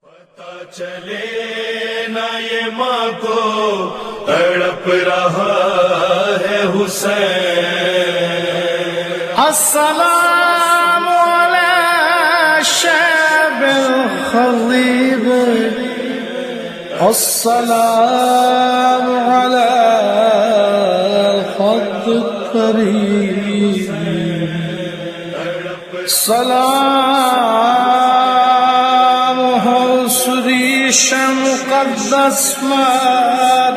پتہ چلے نہ یہ ماں کو تڑپ رہا ہے حسین. السلام علی شعب الخضیب، السلام علی الخد الطریب، سلام ہو سریش مقدس پر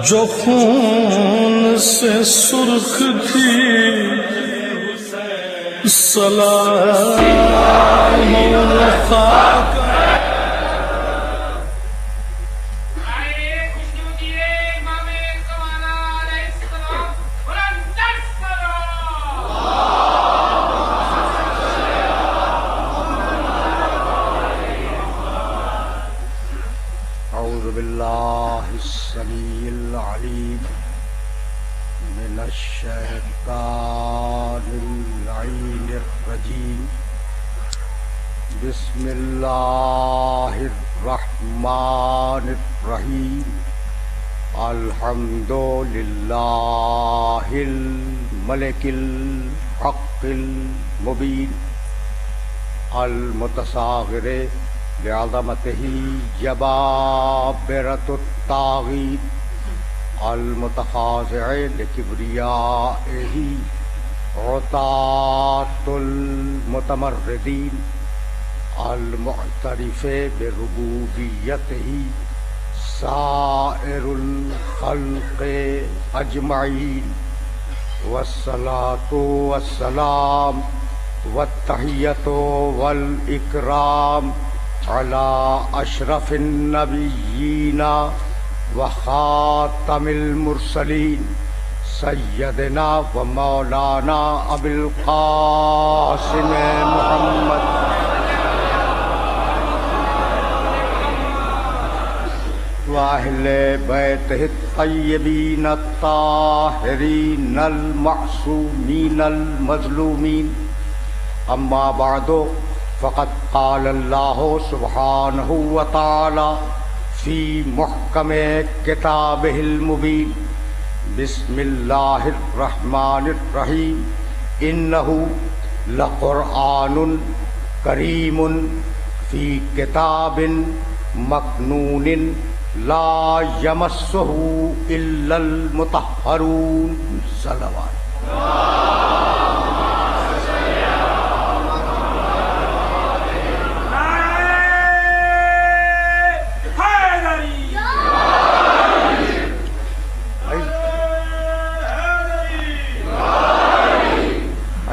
جو خون سے سرخ تھی. سلام ہو خاک باللہ السمیع العلیم من الشیطان اللعین الرجیم. بسم اللہ الرحمن الرحیم. الحمد للہ الملک الحق المبین المتصاغر لعظمته جبابرة الطاغين المتخاضع لكبريائه عتاة المتمردين المعترف بربوبيته سائر الخلق أجمعين. والصلاة والسلام والتحية والإكرام على أشرف النبيين وخاتم المرسلين سيدنا ومولانا أبي القاسم محمد وأهل بيته الطيبين الطاهرين المعصومين المظلومين. أما بعد، فقد قال اللہ سبحانہ وتعالی فی محکم کتابہ المبین. بسم اللہ الرحمن الرحیم. انہ لقرآن کریم فی کتاب مکنون لا یمسہ الا المطہرون. صلوات.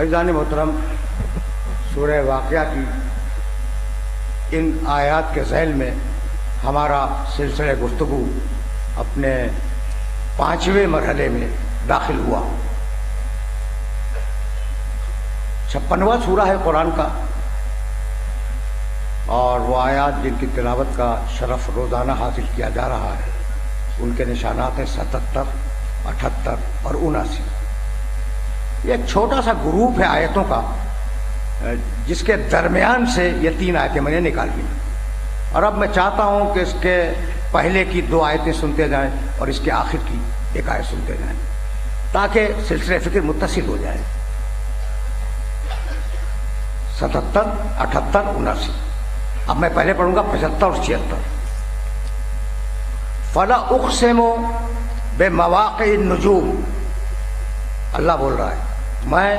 عزیزان محترم، سورہ واقعہ کی ان آیات کے ذیل میں ہمارا سلسلہ گفتگو اپنے 5ویں مرحلے میں داخل ہوا. 56واں سورہ ہے قرآن کا، اور وہ آیات جن کی تلاوت کا شرف روزانہ حاصل کیا جا رہا ہے ان کے نشانات ہیں 77، 78 اور 79. یہ ایک چھوٹا سا گروپ ہے آیتوں کا جس کے درمیان سے یہ 3 آیتیں میں نے نکالی. اور اب میں چاہتا ہوں کہ اس کے پہلے کی 2 آیتیں سنتے جائیں اور اس کے آخر کی 1 آیت سنتے جائیں تاکہ سلسلہ فکر متصل ہو جائے. 77، 78، 79. اب میں پہلے پڑھوں گا 75 اور 76. فَلَا أُقْسِمُ بِمَوَاقِعِ النُّجُومِ. اللہ بول رہا ہے میں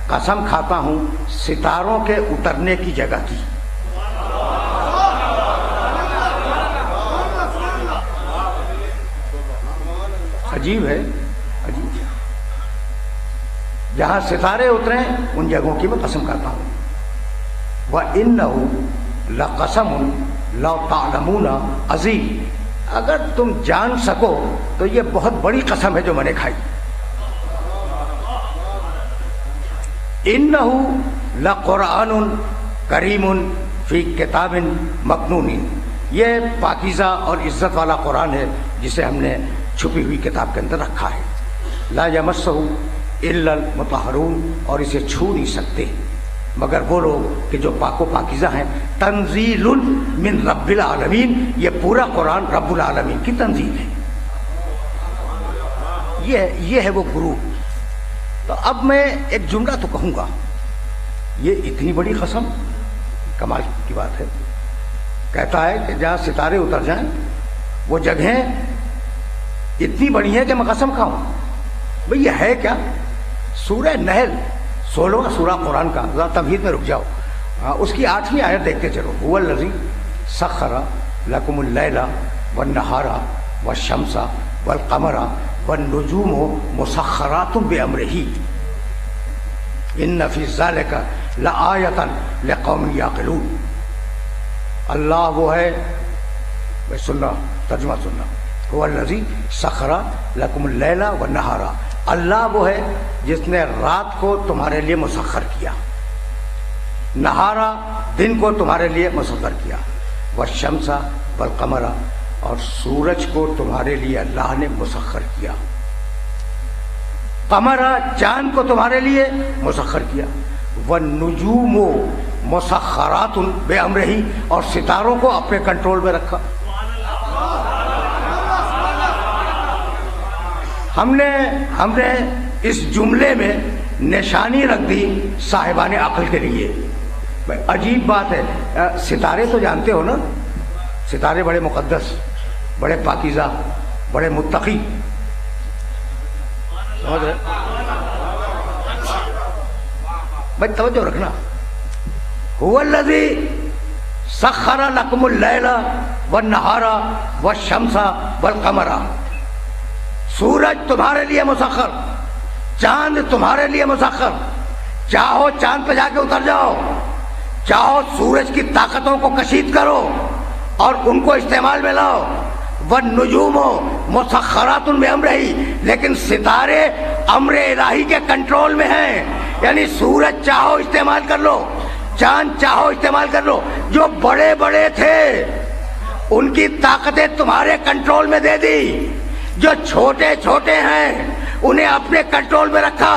قسم کھاتا ہوں ستاروں کے اترنے کی جگہ کی. عجیب ہے، عجیب. جہاں ستارے اتریں ان جگہوں کی میں قسم کھاتا ہوں. وَإِنَّهُ لَقَسَمٌ لَوْ تَعْلَمُونَ عَظِيمٌ. اگر تم جان سکو تو یہ بہت بڑی قسم ہے جو میں نے کھائی. انہ لقرآن کریم فی کتاب مکنون. یہ پاکیزہ اور عزت والا قرآن ہے جسے ہم نے چھپی ہوئی کتاب کے اندر رکھا ہے. لا یمسہ الا المطہرون، اور اسے چھو نہیں سکتے مگر وہ لوگ کہ جو پاک و پاکیزہ ہیں. تنزیل من رب العالمین، یہ پورا قرآن رب العالمین کی تنزیل ہے. یہ ہے وہ گروہ. تو اب میں ایک جملہ تو کہوں گا، یہ اتنی بڑی قسم کمال کی بات ہے. کہتا ہے کہ جہاں ستارے اتر جائیں وہ جگہیں اتنی بڑی ہیں کہ میں قسم کھاؤں. بھئی یہ ہے کیا؟ سورہ نحل 16واں سورہ قرآن کا، ذرا تمہید میں رک جاؤ. اس کی 8ویں آیت دیکھتے چلو. هو الذی سخر لکم اللیل والنہار والشمس والقمر والنجوم مسخرات بامرہ ان فی ذلک لآیۃ لقوم یعقلون. اللہ وہ ہے، میں سننا ترجمہ سننا. هو الذی سخر لکم اللیل والنہار، اللہ وہ ہے جس نے رات کو تمہارے لیے مسخر کیا، نہارا دن کو تمہارے لیے مسخر کیا، والشمس والقمر اور سورج کو تمہارے لیے اللہ نے مسخر کیا، قمر چاند کو تمہارے لیے مسخر کیا، والنجوم مسخرات بامرہ اور ستاروں کو اپنے کنٹرول میں رکھا. ہم نے اس جملے میں نشانی رکھ دی صاحبان عقل کے لیے. عجیب بات ہے، ستارے تو جانتے ہو نا، ستارے بڑے مقدس، بڑے پاکیزہ، بڑے متقی. سمجھ رہے بھائی؟ توجہ رکھنا. هو الذی سخر لکم اللیل والنہار والشمس والقمر، سورج تمہارے لیے مسخر، چاند تمہارے لیے مسخر. چاہو چاند پہ جا کے اتر جاؤ، چاہو سورج کی طاقتوں کو کشید کرو اور ان کو استعمال میں لاؤ. والنجوم مسخرات بامرہ، لیکن ستارے امر الہی کے کنٹرول میں ہیں. یعنی سورج چاہو استعمال کر لو، چاند چاہو استعمال کر لو. جو بڑے بڑے تھے ان کی طاقتیں تمہارے کنٹرول میں دے دی، جو چھوٹے چھوٹے ہیں انہیں اپنے کنٹرول میں رکھا.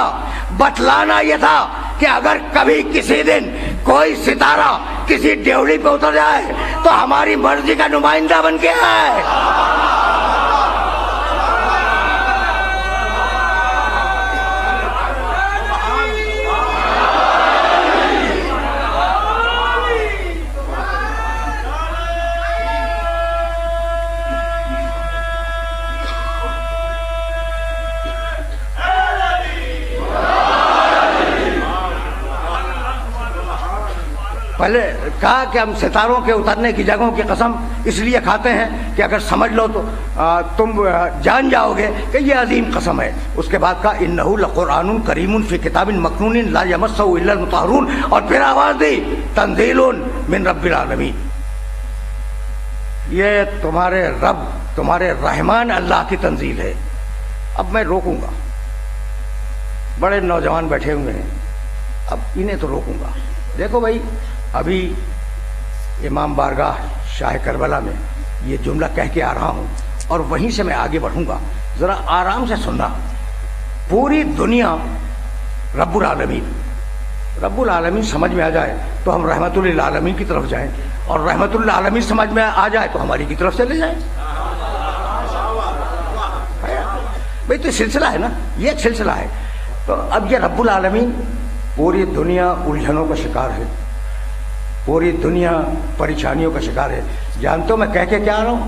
بتلانا یہ تھا کہ اگر کبھی کسی دن کوئی ستارہ کسی ڈیوڑی پہ اتر جائے تو ہماری مرضی کا نمائندہ بن کے آئے. پہلے کہا کہ ہم ستاروں کے اترنے کی جگہوں کی قسم اس لیے کھاتے ہیں کہ اگر سمجھ لو تو تم جان جاؤ گے کہ یہ عظیم قسم ہے. اس کے بعد کہا انہ لقرآن کریم فی کتاب مکنون لا یمسہ الا المطہرون، اور پھر آواز دی تنزیل من رب العالمین. یہ تمہارے رب، تمہارے رحمان اللہ کی تنزیل ہے. اب میں روکوں گا، بڑے نوجوان بیٹھے ہوئے ہیں، اب انہیں تو روکوں گا. دیکھو بھائی، ابھی امام بارگاہ شاہ کربلا میں یہ جملہ کہہ کے آ رہا ہوں اور وہیں سے میں آگے بڑھوں گا. ذرا آرام سے سننا. پوری دنیا رب العالمین، رب العالمین سمجھ میں آ جائے تو ہم رحمت للعالمین کی طرف جائیں، اور رحمت للعالمین سمجھ میں آ جائے تو ہماری کی طرف چلے جائیں. بھائی تو سلسلہ ہے نا، یہ ایک سلسلہ ہے. تو اب یہ رب العالمین، پوری دنیا الجھنوں کا شکار ہے، پوری دنیا پریشانیوں کا شکار ہے. جانتے ہو میں کہہ کے کیا آ رہا ہوں؟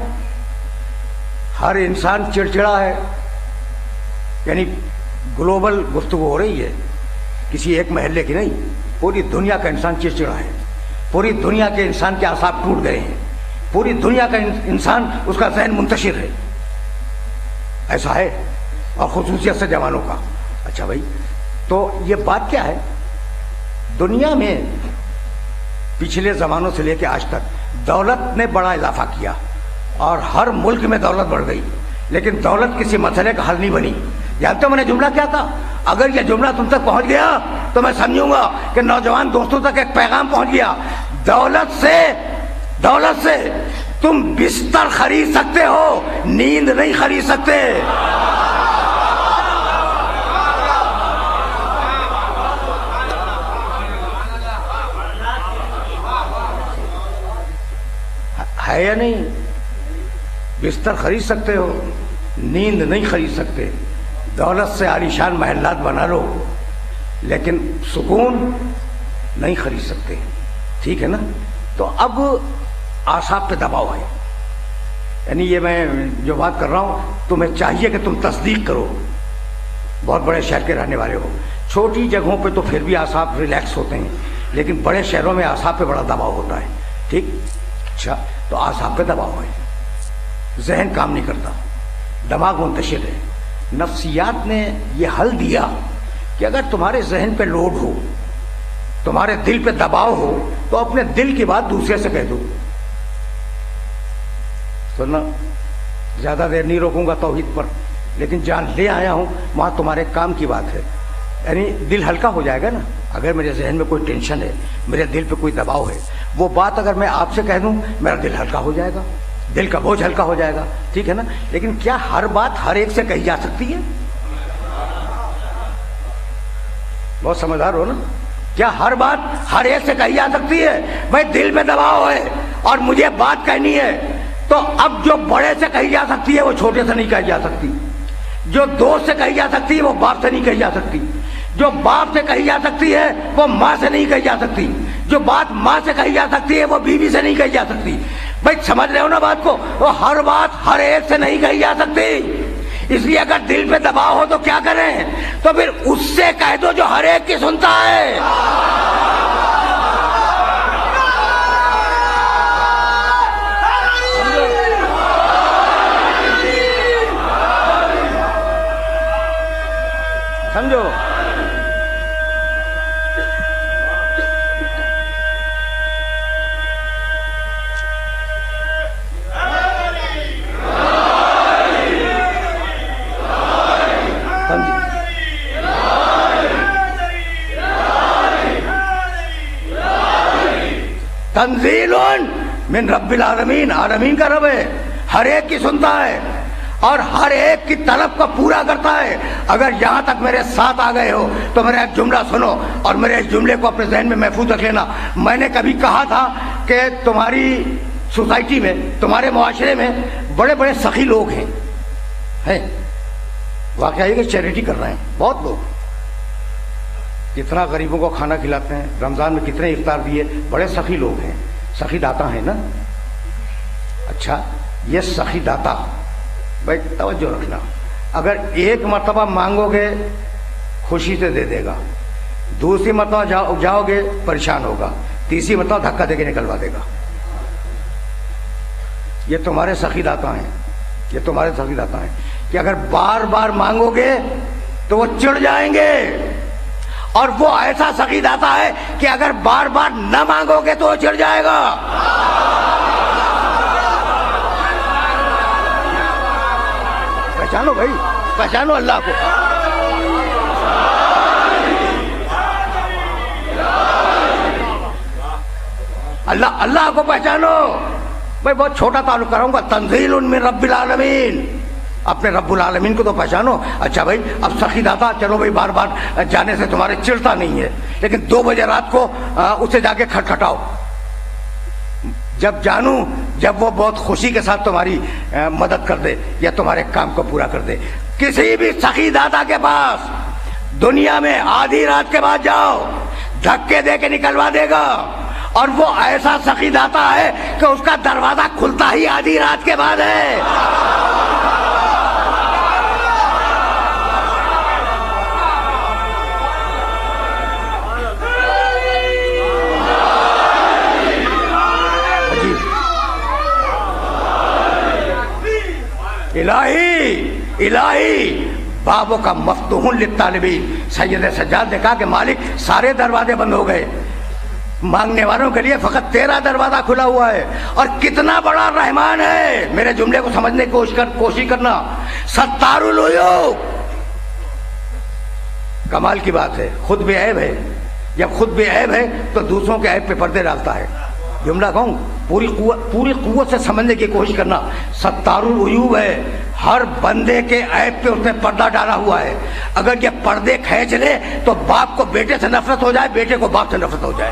ہر انسان چڑچڑا ہے. یعنی گلوبل گفتگو ہو رہی ہے، کسی ایک محلے کی نہیں. پوری دنیا کا انسان چڑچڑا ہے، پوری دنیا کے انسان کے اعصاب ٹوٹ گئے ہیں، پوری دنیا کا انسان، اس کا ذہن منتشر ہے. ایسا ہے، اور خصوصیت سے جوانوں کا. اچھا بھائی، تو یہ بات کیا ہے؟ دنیا میں پچھلے زمانوں سے لے کے آج تک دولت نے بڑا اضافہ کیا اور ہر ملک میں دولت بڑھ گئی، لیکن دولت کسی مسئلے کا حل نہیں بنی. جانتے ہو میں نے جملہ کیا تھا؟ اگر یہ جملہ تم تک پہنچ گیا تو میں سمجھوں گا کہ نوجوان دوستوں تک ایک پیغام پہنچ گیا. دولت سے تم بستر خرید سکتے ہو، نیند نہیں خرید سکتے. ہے یا نہیں؟ بستر خرید سکتے ہو، نیند نہیں خرید سکتے، دولت سے عالیشان محلات بنا لو، لیکن سکون نہیں خرید سکتے، ٹھیک ہے نا؟ تو اب اعصاب پہ دباؤ ہے، یعنی یہ میں جو بات کر رہا ہوں تمہیں چاہیے کہ تم تصدیق کرو، بہت بڑے شہر کے رہنے والے ہو، چھوٹی جگہوں پہ تو پھر بھی اعصاب ریلیکس ہوتے ہیں، لیکن بڑے شہروں میں اعصاب پہ بڑا دباؤ ہوتا ہے، ٹھیک؟ اچھا، تو اعصاب پہ دباؤ ہے، ذہن کام نہیں کرتا، دماغ منتشر ہے۔ نفسیات نے یہ حل دیا کہ اگر تمہارے ذہن پہ لوڈ ہو، تمہارے دل پہ دباؤ ہو، تو اپنے دل کی بات دوسرے سے کہہ دو۔ سننا، زیادہ دیر نہیں روکوں گا توحید پر، لیکن جہاں لے آیا ہوں وہاں تمہارے کام کی بات ہے، یعنی دل ہلکا ہو جائے گا نا۔ اگر میرے ذہن میں کوئی ٹینشن ہے، میرے دل پہ کوئی دباؤ ہے، وہ بات اگر میں آپ سے کہہ دوں میرا دل ہلکا ہو جائے گا، دل کا بوجھ ہلکا ہو جائے گا، ٹھیک ہے نا؟ لیکن کیا ہر بات ہر ایک سے کہی جا سکتی ہے؟ بہت سمجھدار ہو نا؟ کیا ہر بات ہر ایک سے کہی جا سکتی ہے؟ بھائی دل میں دباؤ ہے اور مجھے بات کہنی ہے، تو اب جو بڑے سے کہی جا سکتی ہے وہ چھوٹے سے نہیں کہی جا سکتی، جو دوست سے کہی جا سکتی ہے وہ باپ سے نہیں کہی جا سکتی، جو باپ سے کہی جا سکتی ہے وہ ماں سے نہیں کہی جا سکتی، جو بات ماں سے کہی جا سکتی ہے وہ بیوی سے نہیں کہی جا سکتی۔ بھائی سمجھ رہے ہو نا بات کو؟ وہ ہر بات ہر ایک سے نہیں کہی جا سکتی، اس لیے اگر دل پہ دباؤ ہو تو کیا کریں؟ تو پھر اس سے کہہ دو جو ہر ایک کی سنتا ہے۔ سمجھو؟ تنزیل من رب العالمین، عالمین کا رب ہے، ہر ایک کی سنتا ہے اور ہر ایک کی طلب کو پورا کرتا ہے۔ اگر یہاں تک میرے ساتھ آ گئے ہو تو میرا ایک جملہ سنو اور میرے اس جملے کو اپنے ذہن میں محفوظ رکھ لینا۔ میں نے کبھی کہا تھا کہ تمہاری سوسائٹی میں، تمہارے معاشرے میں بڑے بڑے سخی لوگ ہیں، واقعہ یہ کہ چیریٹی کر رہے ہیں بہت لوگ، کتنا غریبوں کو کھانا کھلاتے ہیں، رمضان میں کتنے افطار دیے، بڑے سخی لوگ ہیں، سخی داتا ہیں نا۔ اچھا، یہ سخی داتا، بھائی توجہ رکھنا، اگر ایک مرتبہ مانگو گے خوشی سے دے دے گا، دوسری مرتبہ جاؤ گے پریشان ہوگا، تیسری مرتبہ دھکا دے کے نکلوا دے گا۔ یہ تمہارے سخی داتا ہیں، یہ تمہارے سخی داتا ہیں کہ اگر بار بار مانگو گے تو وہ چڑ جائیں گے، اور وہ ایسا سخی داتا ہے کہ اگر بار بار نہ مانگو گے تو وہ چڑ جائے گا۔ پہچانو بھائی، پہچانو اللہ کو۔ اللہ کو پہچانو بھائی۔ بہت چھوٹا تعلق کراؤں گا، تنزیل من رب العالمین، اپنے رب العالمین کو تو پہچانو۔ اچھا بھائی، اب سخی داتا، چلو بھائی بار بار جانے سے تمہارے چڑھتا نہیں ہے، لیکن 2 بجے رات کو اسے جا کے کھٹکھٹاؤ، جب جانوں جب وہ بہت خوشی کے ساتھ تمہاری مدد کر دے یا تمہارے کام کو پورا کر دے۔ کسی بھی سخی داتا کے پاس دنیا میں آدھی رات کے بعد جاؤ، دھکے دے کے نکلوا دے گا، اور وہ ایسا سخی داتا ہے کہ اس کا دروازہ کھلتا ہی آدھی رات کے بعد ہے۔ الہی بابوں کا مفتوح للطالبین۔ سید سجاد نے کہا کہ مالک سارے دروازے بند ہو گئے، مانگنے والوں کے لیے فقط تیرا دروازہ کھلا ہوا ہے۔ اور کتنا بڑا رحمان ہے، میرے جملے کو سمجھنے کی کوشش کرنا۔ ستار العیوب، کمال کی بات ہے، خود بے عیب ہے، جب خود بے عیب ہے تو دوسروں کے عیب پہ پردے ڈالتا ہے۔ جملہ کہوں، پوری قوت سے سمجھنے کی کوشش کرنا۔ ستار العیوب ہے، ہر بندے کے عیب پہ اس نے پردہ ڈالا ہوا ہے۔ اگر یہ پردے کھینچ لے تو باپ کو بیٹے سے نفرت ہو جائے، بیٹے کو باپ سے نفرت ہو جائے۔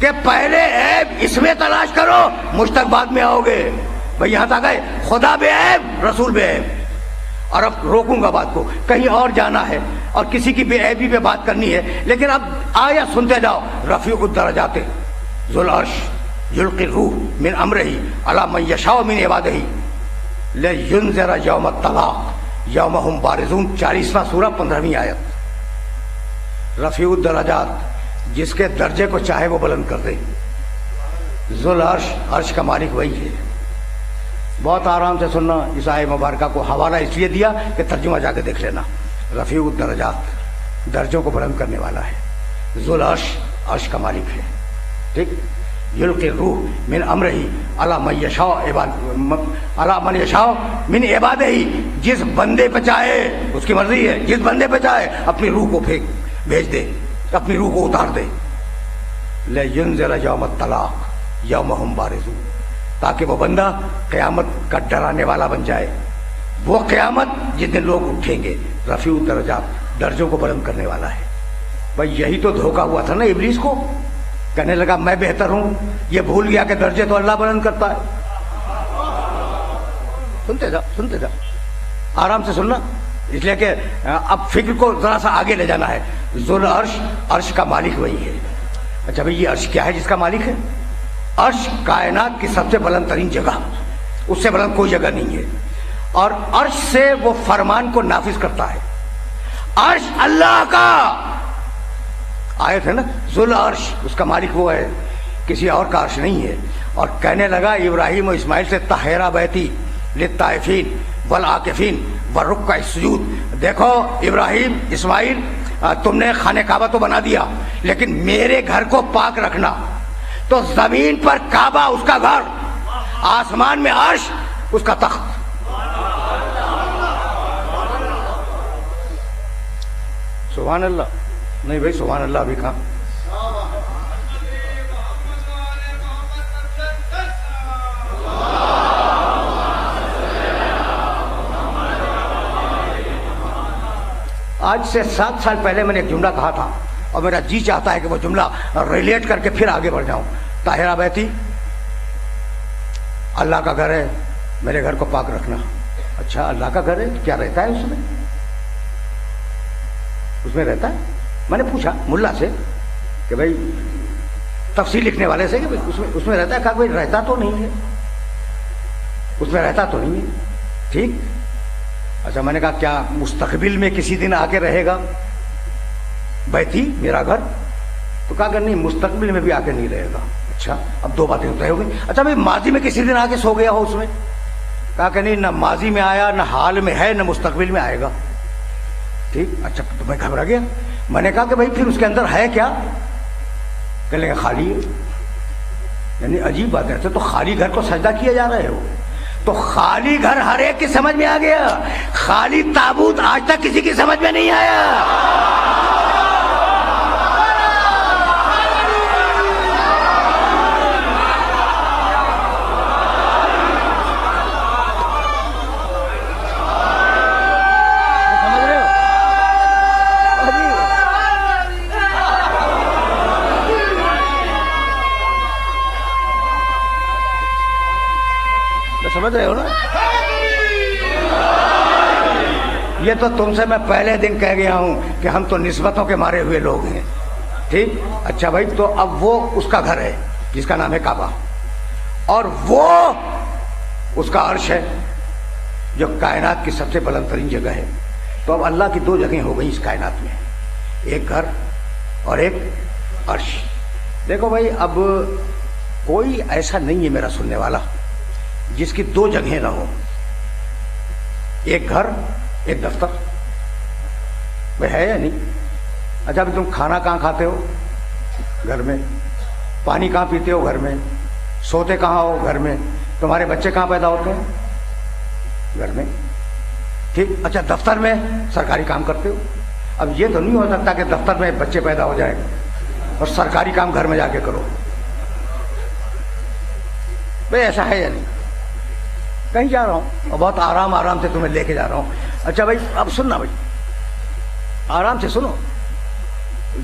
کہ پہلے عیب اس میں تلاش کرو، مجھ تک بعد میں آؤ گے. بھائی یہاں تک آئے، خدا بے عیب رسول بے عیب. اور اب روکوں گا بات کو، کہیں اور جانا ہے اور کسی کی بے عیبی پہ بات کرنی ہے، لیکن اب آیا سنتے جاؤ. رفیع الدرجات ذو العرش یلقی الروح من امرہ علی من یشاء من عبادہ لینذر یوم الطلاق یوم ہم بارزون. 40واں سورہ 15ویں آیت. رفیع الدرجات، جس کے درجے کو چاہے وہ بلند کر دے. ذو العرش، عرش کا مالک وہی ہے. بہت آرام سے سننا، اس آیت مبارکہ کو حوالہ اس لیے دیا کہ ترجمہ جا کے دیکھ لینا. رفیع الدرجات، درجوں کو بلند کرنے والا ہے. ذو العرش، عرش کا مالک ہے. ٹھیک. یلقی الروح من امرہ علی من یشاء علی من یشاء من عبادہ، جس بندے پہ چاہے، اس کی مرضی ہے، جس بندے پہ چاہے اپنی روح کو بھیج دے، اپنی روح کو اتار دے. لینذر یوم الطلاق یوم ہم بارزون، تاکہ وہ بندہ قیامت کا ڈرانے والا بن جائے. وہ قیامت جس دن لوگ اٹھیں گے. رفیع الدرجات، درجوں کو بلند کرنے والا ہے. بھائی یہی تو دھوکہ ہوا تھا نا ابلیس کو، کہنے لگا میں بہتر ہوں، یہ بھول گیا کہ درجے تو اللہ بلند کرتا ہے. سنتے جا آرام سے سننا، اس لیے کہ اب فکر کو ذرا سا آگے لے جانا ہے. ذو العرش، عرش کا مالک وہی ہے. اچھا بھائی یہ عرش کیا ہے جس کا مالک ہے؟ عرش کائنات کی سب سے بلند ترین جگہ، اس سے بلند کوئی جگہ نہیں ہے. اور عرش سے وہ فرمان کو نافذ کرتا ہے. عرش اللہ کا آیت ہے نا، ذو العرش، اس کا مالک وہ ہے، کسی اور کا عرش نہیں ہے. اور کہنے لگا ابراہیم و اسماعیل سے طہرا بیتی للطائفین والعاکفین والرکع السجود. دیکھو ابراہیم اسماعیل، تم نے خانہ کعبہ تو بنا دیا، لیکن میرے گھر کو پاک رکھنا. تو زمین پر کعبہ اس کا گھر، آسمان میں عرش اس کا تخت. سبحان اللہ. نہیں بھائی سبحان اللہ ابھی کہاں. آج سے 7 سال پہلے میں نے ایک جملہ کہا تھا اور میرا جی چاہتا ہے کہ وہ جملہ ریلیٹ کر کے پھر آگے بڑھ جاؤں. طاہرہ بیتی، اللہ کا گھر ہے، میرے گھر کو پاک رکھنا. اچھا اللہ کا گھر ہے، کیا رہتا ہے اس میں رہتا ہے؟ میں نے پوچھا ملا سے کہ بھائی تفسیر لکھنے والے سے کہ اس میں رہتا ہے. کہا بھائی رہتا تو نہیں ہے، اس میں رہتا تو نہیں ہے. ٹھیک. اچھا میں نے کہا کیا مستقبل میں کسی دن آ کے رہے گا بیتی میرا گھر؟ تو کہا کہ نہیں مستقبل میں بھی آ کے نہیں رہے گا. اچھا اب 2 باتیں طے ہو گئی. اچھا بھائی ماضی میں کسی دن آ کے سو گیا ہو اس میں؟ کہا کہ نہیں، نہ ماضی میں آیا، نہ حال میں ہے، نہ مستقبل میں آئے گا. ٹھیک. اچھا تو میں گھبرا گیا. میں نے کہا کہ بھائی پھر اس کے اندر ہے کیا؟ کہنے لگا خالی ہے. یعنی عجیب بات ہے، تو خالی گھر کو سجدہ کیے جا رہے ہو؟ تو خالی گھر ہر ایک کی سمجھ میں آ گیا، خالی تابوت آج تک کسی کی سمجھ میں نہیں آیا. سمجھ رہے ہو نا؟ یہ تو تم سے میں پہلے دن کہہ گیا ہوں کہ ہم تو نسبتوں کے مارے ہوئے لوگ ہیں. ٹھیک. اچھا بھائی تو اب وہ اس کا گھر ہے جس کا نام ہے کعبہ، اور وہ اس کا عرش ہے جو کائنات کی سب سے بلند ترین جگہ ہے. تو اب اللہ کی 2 جگہیں ہو گئی اس کائنات میں، ایک گھر اور ایک عرش. دیکھو بھائی اب کوئی ایسا نہیں ہے میرا سننے والا جس کی 2 جگہیں نہ ہو، ایک گھر ایک دفتر. بھائی ہے یا نہیں؟ اچھا بھی تم کھانا کہاں کھاتے ہو؟ گھر میں. پانی کہاں پیتے ہو؟ گھر میں. سوتے کہاں ہو؟ گھر میں. تمہارے بچے کہاں پیدا ہوتے ہیں؟ گھر میں. ٹھیک. اچھا دفتر میں سرکاری کام کرتے ہو. اب یہ تو نہیں ہو سکتا کہ دفتر میں بچے پیدا ہو جائیں اور سرکاری کام گھر میں جا کے کرو. بھائی ایسا ہے یا نہیں؟ کہیں جا رہا ہوں اور بہت آرام سے تمہیں لے کے جا رہا ہوں. اچھا بھائی اب سننا، بھائی آرام سے سنو،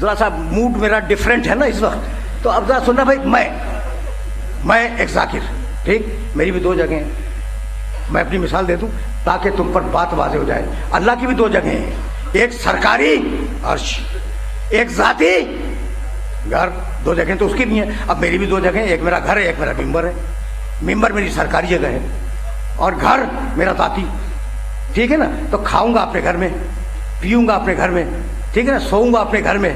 ذرا سا موڈ میرا ڈیفرنٹ ہے نا اس وقت، تو اب ذرا سننا بھائی، میں ایک ذاکر، ٹھیک، میری بھی 2 جگہیں ہیں. میں اپنی مثال دے دوں تاکہ تم پر بات واضح ہو جائے. اللہ کی بھی 2 جگہیں ہیں، ایک سرکاری عرش، ایک ذاتی گھر. 2 جگہیں تو اس کی نہیں ہے. اب میری بھی 2 جگہیں، ایک میرا گھر ہے، ایک میرا ممبر ہے. ممبر میری سرکاری جگہ ہے اور گھر میرا ذاتی. ٹھیک ہے نا؟ تو کھاؤں گا اپنے گھر میں، پیوں گا اپنے گھر میں، ٹھیک ہے نا، سوؤں گا اپنے گھر میں،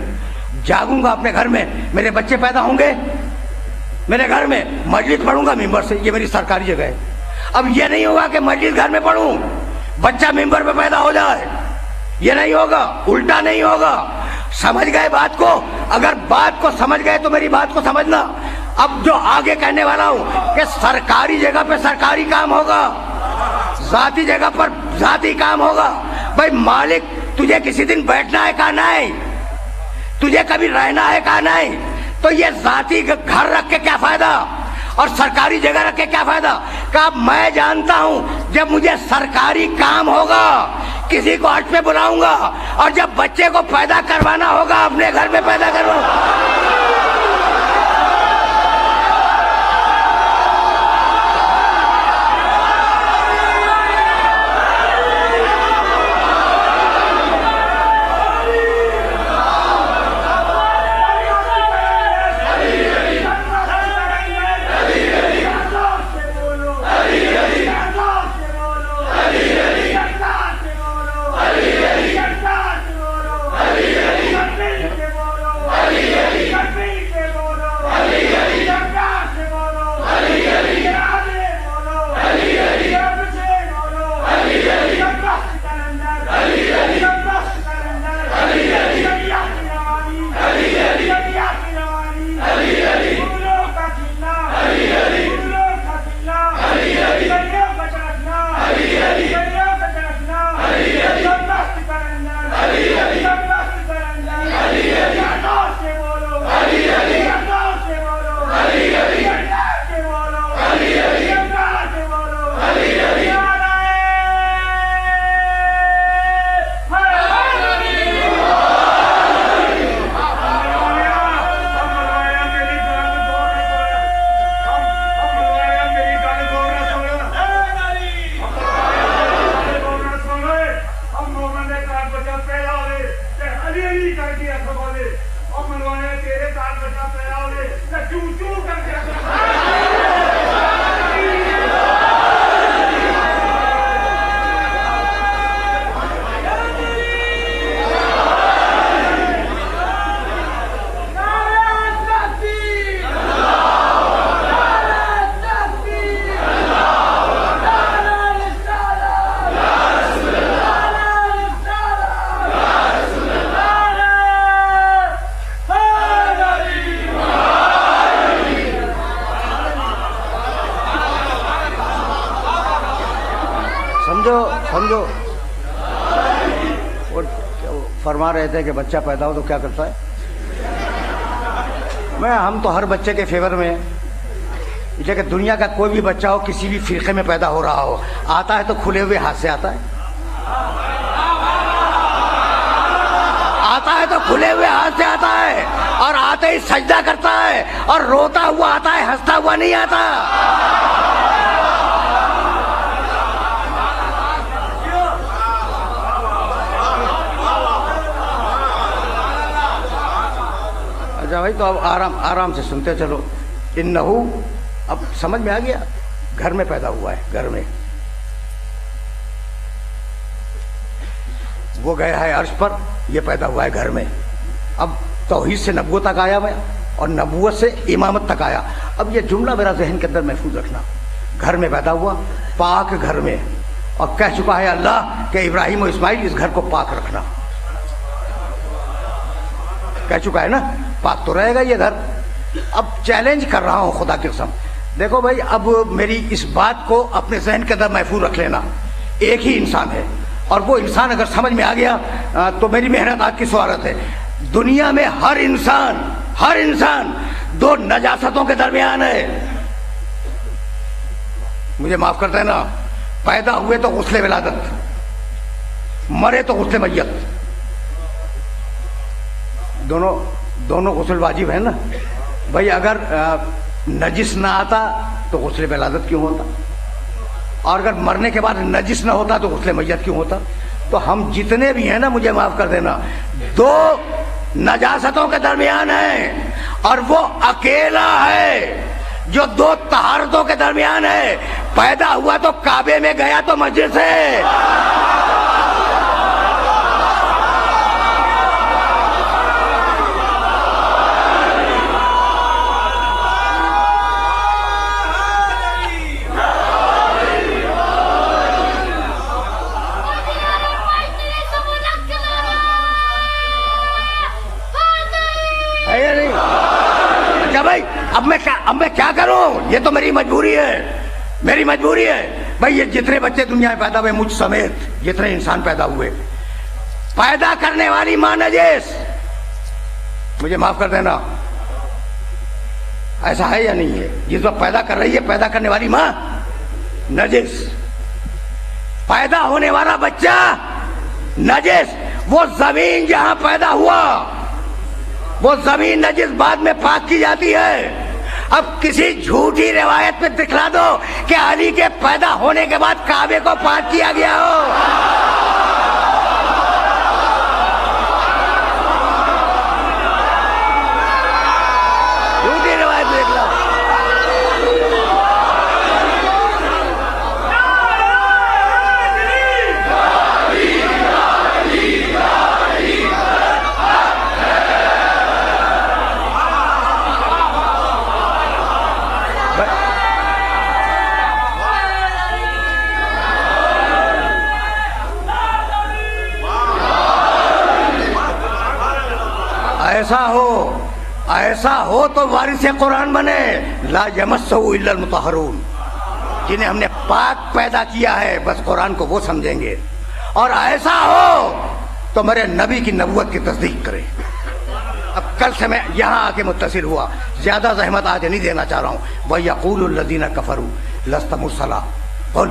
جاگوں گا اپنے گھر میں، میرے بچے پیدا ہوں گے میرے گھر میں، مجلس پڑھوں گا ممبر سے، یہ میری سرکاری جگہ ہے. اب یہ نہیں ہوگا کہ مجلس گھر میں پڑھوں، بچہ ممبر پہ پیدا ہو جائے، یہ نہیں ہوگا، الٹا نہیں ہوگا. سمجھ گئے بات کو؟ اگر بات کو سمجھ گئے تو میری بات کو سمجھنا. اب جو آگے کہنے والا ہوں کہ سرکاری جگہ پہ سرکاری کام ہوگا، ذاتی جگہ پر ذاتی کام ہوگا. بھائی مالک تجھے کسی دن بیٹھنا ہے کہا نہیں، تجھے کبھی رہنا ہے کہا نہیں، تو یہ ذاتی گھر رکھ کے کیا فائدہ اور سرکاری جگہ رکھ کے کیا فائدہ؟ کہ میں جانتا ہوں جب مجھے سرکاری کام ہوگا کسی کو حج پہ بلاؤں گا، اور جب بچے کو پیدا کروانا ہوگا اپنے گھر میں پیدا کرواؤں گا. سمجھو وہ فرما رہے تھے کہ بچہ پیدا ہو تو کیا کرتا ہے. ہم تو ہر بچے کے فیور میں ہیں، کہ دنیا کا کوئی بھی بچہ ہو کسی بھی فرقے میں پیدا ہو رہا ہو، آتا ہے تو کھلے ہوئے ہاتھ سے آتا ہے، آتا ہے تو کھلے ہوئے ہاتھ سے آتا ہے، اور آتے ہی سجدہ کرتا ہے، اور روتا ہوا آتا ہے، ہنستا ہوا نہیں آتا. اچھا بھائی، تو اب آرام سے سنتے چلو. انہو، اب سمجھ میں آ گیا، گھر میں پیدا ہوا ہے، گھر میں. وہ گیا ہے عرش پر، یہ پیدا ہوا ہے گھر میں. اب توحید سے نبوت تک آیا میں، اور نبوت سے امامت تک آیا. اب یہ جملہ میرا ذہن کے اندر محفوظ رکھنا. گھر میں پیدا ہوا، پاک گھر میں، اور کہہ چکا ہے اللہ کہ ابراہیم و اسماعیل اس گھر کو پاک رکھنا. کہہ چکا ہے نا، پاک تو رہے گا یہ گھر. اب چیلنج کر رہا ہوں خدا کی قسم. دیکھو بھائی، اب میری اس بات کو اپنے ذہن کے اندر محفوظ رکھ لینا. ایک ہی انسان ہے، اور وہ انسان اگر سمجھ میں آ گیا تو میری محنت آپ کی سوالت ہے. دنیا میں ہر انسان 2 نجاستوں کے درمیان ہے. مجھے معاف کرتے ہیں نا، پیدا ہوئے تو غسل ولادت، مرے تو غسل میت. دونوں غسل واجب ہے نا. بھائی اگر نجس نہ آتا تو غسل ولادت کیوں ہوتا؟ اور اگر مرنے کے بعد نجس نہ ہوتا تو غسل میت کیوں ہوتا؟ تو ہم جتنے بھی ہیں نا، مجھے معاف کر دینا، دو نجاستوں کے درمیان ہیں، اور وہ اکیلا ہے جو دو طہارتوں کے درمیان ہے۔ پیدا ہوا تو کعبے میں، گیا تو مسجد سے۔ اب میں کیا کروں؟ یہ تو میری مجبوری ہے بھائی۔ یہ جتنے بچے دنیا میں پیدا ہوئے، مجھ سمیت جتنے انسان پیدا ہوئے، پیدا کرنے والی ماں نجس، مجھے معاف کر دینا، ایسا ہے یا نہیں ہے؟ جس وقت پیدا کر رہی ہے، پیدا کرنے والی ماں نجس، پیدا ہونے والا بچہ نجس، وہ زمین جہاں پیدا ہوا وہ زمین نجس بعد میں پاک کی جاتی ہے۔ اب کسی جھوٹی روایت پہ دکھلا دو کہ علی کے پیدا ہونے کے بعد کعبے کو پاک کیا گیا ہو۔ جھوٹی روایت دیکھ لو۔ ایسا ہو تو وارث قرآن بنے، لا یمسہ الا المطہرون، جنہیں ہم نے پاک پیدا کیا ہے، بس قرآن کو وہ سمجھیں گے۔ اور ایسا ہو تو میرے نبی کی نبوت کی تصدیق کرے۔ اب کل سے میں یہاں آ کے متصل ہوا، زیادہ زحمت آج نہیں دینا چاہ رہا ہوں۔ وَيَقُولُ الَّذِينَ كَفَرُوا لَسْتَ مُرْسَلًا قُلْ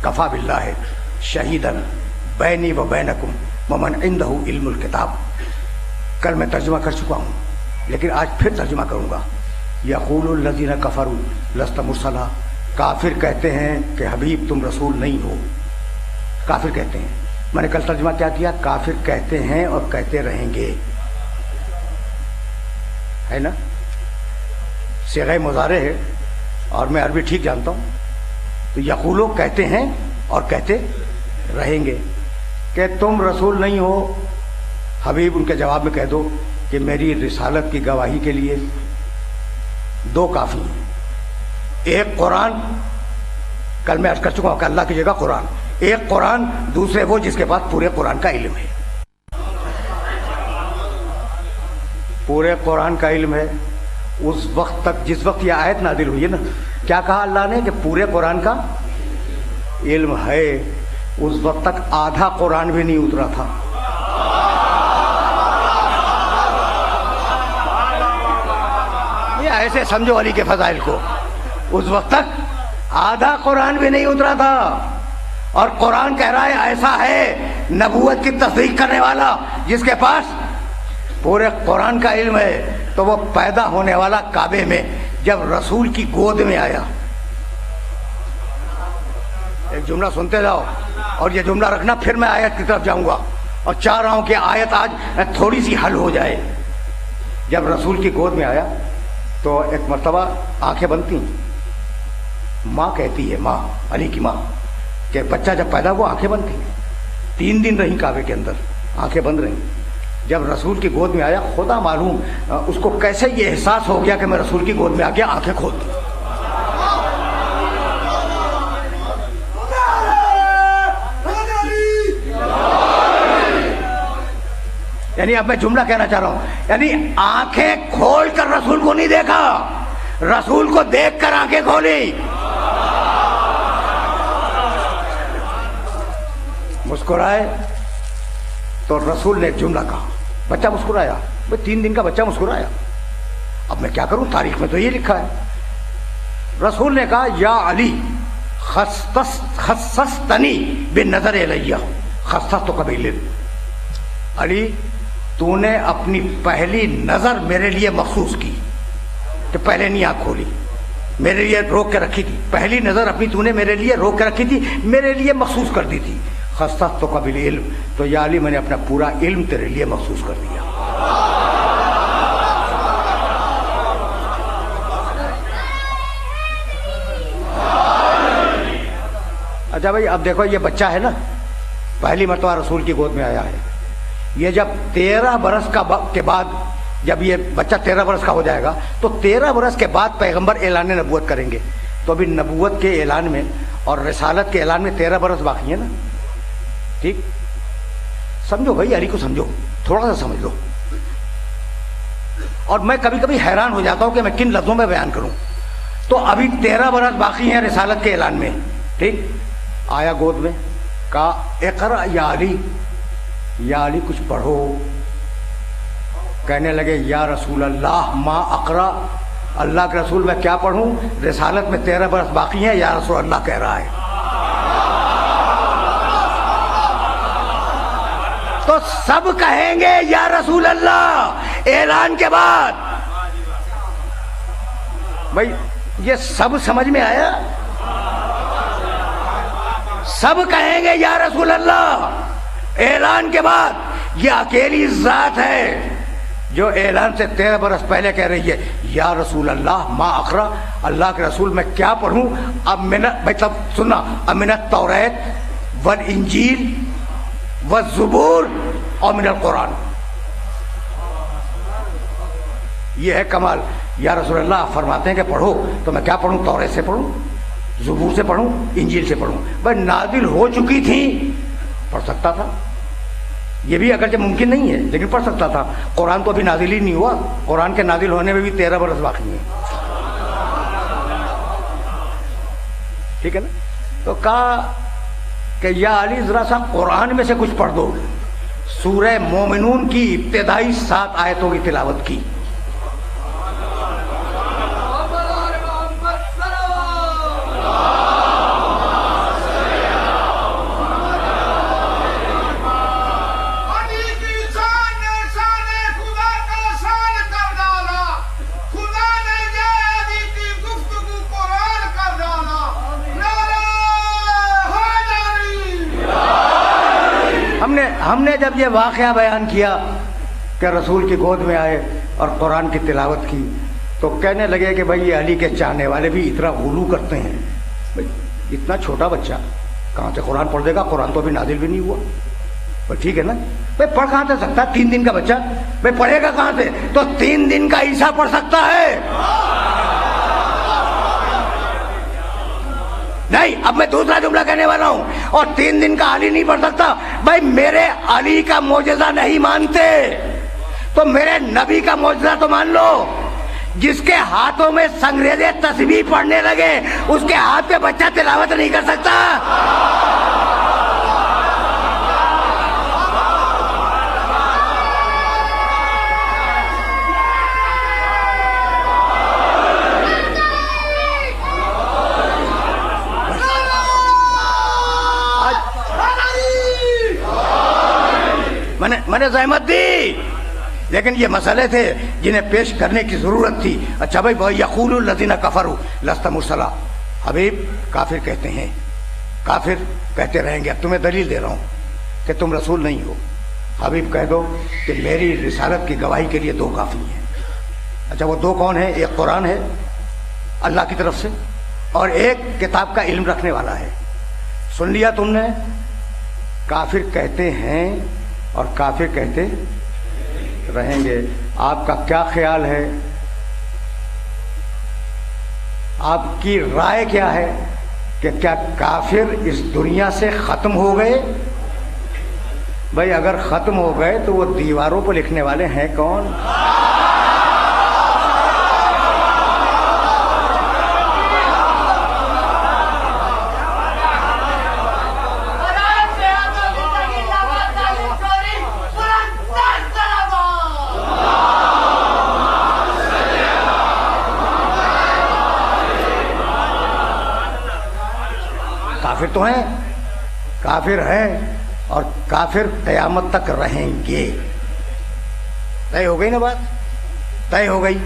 كَفَىٰ بِاللَّهِ شَهِيدًا بَيْنِي وَبَيْنَكُمْ وَمَنْ عِندَهُ عِلْمُ الْكِتَابِ۔ کل میں ترجمہ کر چکا ہوں، لیکن آج پھر ترجمہ کروں گا۔ یقول الذین کفروا لست مرسلا، کافر کہتے ہیں کہ حبیب تم رسول نہیں ہو، کافر کہتے ہیں۔ میں نے کل ترجمہ کیا کیا؟ کافر کہتے ہیں اور کہتے رہیں گے، ہے نا؟ صیغہ مضارع ہے اور میں عربی ٹھیک جانتا ہوں، تو یقولو کہتے ہیں اور کہتے رہیں گے کہ تم رسول نہیں ہو۔ حبیب ان کے جواب میں کہہ دو کہ میری رسالت کی گواہی کے لیے دو کافی ہیں، ایک قرآن، کل میں عرض کر چکا ہوں کہ اللہ کی جگہ قرآن، ایک قرآن، دوسرے وہ جس کے پاس پورے قرآن کا علم ہے، پورے قرآن کا علم ہے۔ اس وقت تک، جس وقت یہ آیت نازل ہوئی ہے نا، کیا کہا اللہ نے؟ کہ پورے قرآن کا علم ہے۔ اس وقت تک آدھا قرآن بھی نہیں اترا تھا۔ ایسے سمجھو علی کے فضائل کو، اس وقت تک آدھا قرآن بھی نہیں اترا تھا، اور قرآن کہہ رہا ہے ایسا ہے نبوت کی تصدیق کرنے والا جس کے پاس پورے قرآن کا علم ہے۔ تو وہ پیدا ہونے والا کعبے میں جب رسول کی گود میں آیا، ایک جملہ سنتے جاؤ اور یہ جملہ رکھنا، پھر میں آیت کی طرف جاؤں گا، اور چاہ رہا ہوں کہ آیت آج تھوڑی سی حل ہو جائے۔ جب رسول کی گود میں آیا تو ایک مرتبہ آنکھیں بنتی، ماں کہتی ہے، ماں علی کی ماں، کہ بچہ جب پیدا ہوا آنکھیں بنتی، 3 دن رہی کعبے کے اندر آنکھیں بند رہیں۔ جب رسول کی گود میں آیا، خدا معلوم اس کو کیسے یہ احساس ہو گیا کہ میں رسول کی گود میں آ گیا، آنکھیں کھول دی۔ یعنی اب میں جملہ کہنا چاہ رہا ہوں، یعنی آنکھیں کھول کر رسول کو نہیں دیکھا، رسول کو دیکھ کر آنکھیں کھولی۔ مسکرائے تو رسول نے ایک جملہ کہا، بچہ مسکرایا، 3 دن کا بچہ مسکرایا۔ اب میں کیا کروں، تاریخ میں تو یہ لکھا ہے۔ رسول نے کہا، یا علی خصصتنی بالنظر الیہ، خصصت تو قبیل، علی تو نے اپنی پہلی نظر میرے لیے مخصوص کی، کہ پہلے نہیں آنکھ کھولی، میرے لیے روک کے رکھی تھی، پہلی نظر اپنی تو نے میرے لیے روک کے رکھی تھی، میرے لیے مخصوص کر دی تھی، خستہ تو قبل علم، تو یا علی میں نے اپنا پورا علم تیرے لیے مخصوص کر دیا۔ اچھا بھائی اب دیکھو یہ بچہ ہے نا، پہلی مرتبہ رسول کی گود میں آیا ہے، یہ جب 13 برس کے بعد جب یہ بچہ 13 برس کا ہو جائے گا تو 13 برس کے بعد پیغمبر اعلان نبوت کریں گے، تو ابھی نبوت کے اعلان میں اور رسالت کے اعلان میں 13 برس باقی ہے نا، ٹھیک؟ سمجھو بھائی، علی کو سمجھو، تھوڑا سا سمجھ لو۔ اور میں کبھی کبھی حیران ہو جاتا ہوں کہ میں کن لفظوں میں بیان کروں۔ تو ابھی 13 برس باقی ہیں رسالت کے اعلان میں، ٹھیک؟ آیا گود میں، کہا اقرا یا علی، یا علی کچھ پڑھو۔ کہنے لگے یا رسول اللہ ما اقرا، اللہ کے رسول میں کیا پڑھوں، رسالت میں 13 برس باقی ہیں، یا رسول اللہ کہہ رہا ہے۔ تو سب کہیں گے یا رسول اللہ اعلان کے بعد۔ بھائی یہ سب سمجھ میں آیا؟ سب کہیں گے یا رسول اللہ اعلان کے بعد۔ یہ اکیلی ذات ہے جو اعلان سے 13 برس پہلے کہہ رہی ہے یا رسول اللہ ما اقرا، اللہ کے رسول میں کیا پڑھوں، اب مطلب سننا، اب من التوریت والانجیل والزبور اور من القرآن۔ یہ ہے کمال۔ یا رسول اللہ آپ فرماتے ہیں کہ پڑھو، تو میں کیا پڑھوں، توریت سے پڑھوں، زبور سے پڑھوں، انجیل سے پڑھوں؟ بھائی نازل ہو چکی تھی، پڑھ سکتا تھا، یہ بھی اگرچہ ممکن نہیں ہے لیکن پڑھ سکتا تھا۔ قرآن تو ابھی نازل ہی نہیں ہوا، قرآن کے نازل ہونے میں بھی 13 برس باقی ہیں، ٹھیک ہے نا؟ تو کہا کہ یا علی ذرا سا قرآن میں سے کچھ پڑھ دو۔ سورہ مومنون کی ابتدائی 7 آیتوں کی تلاوت کی۔ ہم نے جب یہ واقعہ بیان کیا کہ رسول کی گود میں آئے اور قرآن کی تلاوت کی، تو کہنے لگے کہ بھائی یہ علی کے چاہنے والے بھی اتنا غلو کرتے ہیں، بھائی اتنا چھوٹا بچہ کہاں سے قرآن پڑھ دے گا، قرآن تو ابھی نازل بھی نہیں ہوا۔ بھائی ٹھیک ہے نا، بھائی پڑھ کہاں سے سکتا ہے، 3 دن کا بچہ، بھائی پڑھے گا کہاں سے؟ تو 3 دن کا عیسیٰ پڑھ سکتا ہے؟ نہیں، اب میں دوسرا جملہ کہنے والا ہوں، اور 3 دن کا علی نہیں پڑھ سکتا۔ بھائی میرے علی کا معجزہ نہیں مانتے تو میرے نبی کا معجزہ تو مان لو۔ جس کے ہاتھوں میں سنگریزے تسبیح پڑھنے لگے اس کے ہاتھ پہ بچہ تلاوت نہیں کر سکتا۔ میں نے زحمت دی، لیکن یہ مسئلے تھے جنہیں پیش کرنے کی ضرورت تھی۔ اچھا بھائی یقول الذین کفروا لست مرسلا، حبیب کافر کہتے ہیں، کافر کہتے رہیں گے، اب تمہیں دلیل دے رہا ہوں کہ تم رسول نہیں ہو۔ حبیب کہہ دو کہ میری رسالت کی گواہی کے لیے 2 کافی ہیں۔ اچھا وہ 2 کون ہیں؟ ایک قرآن ہے اللہ کی طرف سے، اور ایک کتاب کا علم رکھنے والا ہے۔ سن لیا تم نے؟ کافر کہتے ہیں اور کافر کہتے رہیں گے۔ آپ کا کیا خیال ہے، آپ کی رائے کیا ہے کہ کیا کافر اس دنیا سے ختم ہو گئے؟ بھائی اگر ختم ہو گئے تو وہ دیواروں پر لکھنے والے ہیں کون؟ کافر تو ہیں، کافر ہیں اور کافر قیامت تک رہیں گے۔ طے ہو گئی نا بات؟ طے ہو گئی۔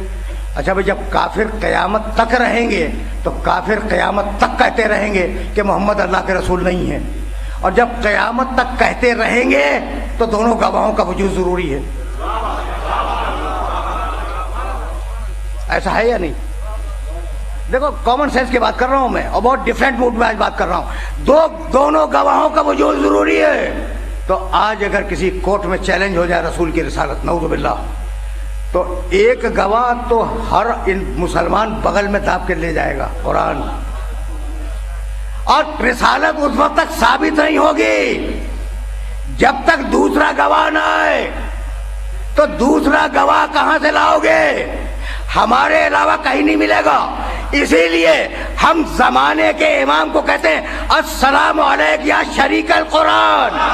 اچھا بھائی، جب کافر قیامت تک رہیں گے تو کافر قیامت تک کہتے رہیں گے کہ محمد اللہ کے رسول نہیں ہے، اور جب قیامت تک کہتے رہیں گے تو دونوں گواہوں کا وجود ضروری ہے. ایسا ہے یا نہیں؟ دیکھو کامن سینس کی بات کر رہا ہوں میں، اور بہت ڈفرینٹ موڈ میں آج بات کر رہا ہوں. دونوں گواہوں کا وجود ضروری ہے. تو آج اگر کسی کورٹ میں چیلنج ہو جائے رسول کی رسالت، نعوذ باللہ، تو ایک گواہ تو ہر مسلمان بغل میں داب کے لے جائے گا قرآن، اور رسالت اس وقت تک ثابت نہیں ہوگی جب تک دوسرا گواہ نہ آئے. تو دوسرا گواہ کہاں سے لاؤ گے؟ ہمارے علاوہ کہیں نہیں ملے گا. اسی لیے ہم زمانے کے امام کو کہتے ہیں السلام علیک یا شریک القرآن.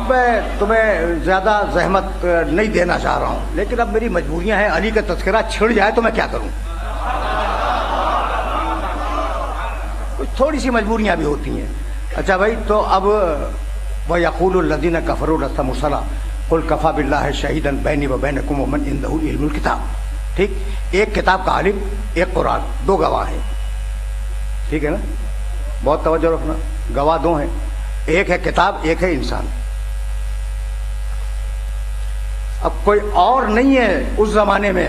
میں تمہیں زیادہ زحمت نہیں دینا چاہ رہا ہوں، لیکن اب میری مجبوریاں ہیں. علی کا تذکرہ چھڑ جائے تو میں کیا کروں؟ کچھ تھوڑی سی مجبوریاں بھی ہوتی ہیں. اچھا بھائی، تو اب وَيَقُولُ الَّذِينَ كَفَرُوا لَسْتَ مُرْسَلًا قُلْ كَفَىٰ بِاللَّهِ شَهِيدًا بَيْنِي وَبَيْنَكُمْ وَمَنْ عِندَهُ عِلْمُ الْكِتَابِ. ٹھیک، ایک کتاب کا عالم، ایک قرآن، دو گواہ ہیں. ٹھیک ہے نا؟ بہت توجہ رکھنا. گواہ دو ہیں، ایک ہے کتاب، ایک ہے انسان. اب کوئی اور نہیں ہے اس زمانے میں